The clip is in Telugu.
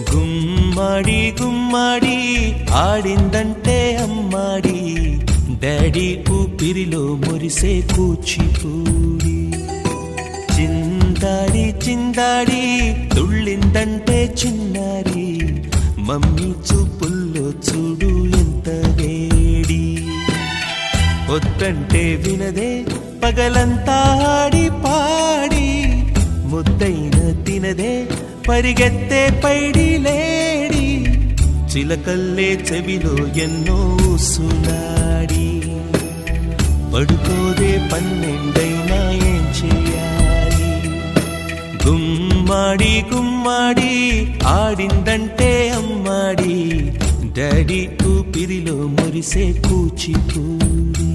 గుమ్మడి గుమ్మడి ఆడిందంటే అమ్మాడి, డాడీ ఊపిరిలో మురిసే కూచిపూడి. చిందాడి చిందాడి తుళ్ళిందంటే చిన్నారి, మమ్మీ చూపుల్లో చూడు ఎంత వేడి. వద్దంటే వినదే పగలంతా ఆడి పాడి, ముద్దైన తినదే పరిగెత్తే పైడి లేడి. చిలకల్లే చెవిలో ఎన్నో సునాడి, పడుకోదే పన్నెండైనా ఏం చేయాలి. గుమ్మాడి గుమ్మాడి ఆడిందంటే అమ్మాడి, డాడీ ఊపిరిలో మురిసే కూచిపూడి.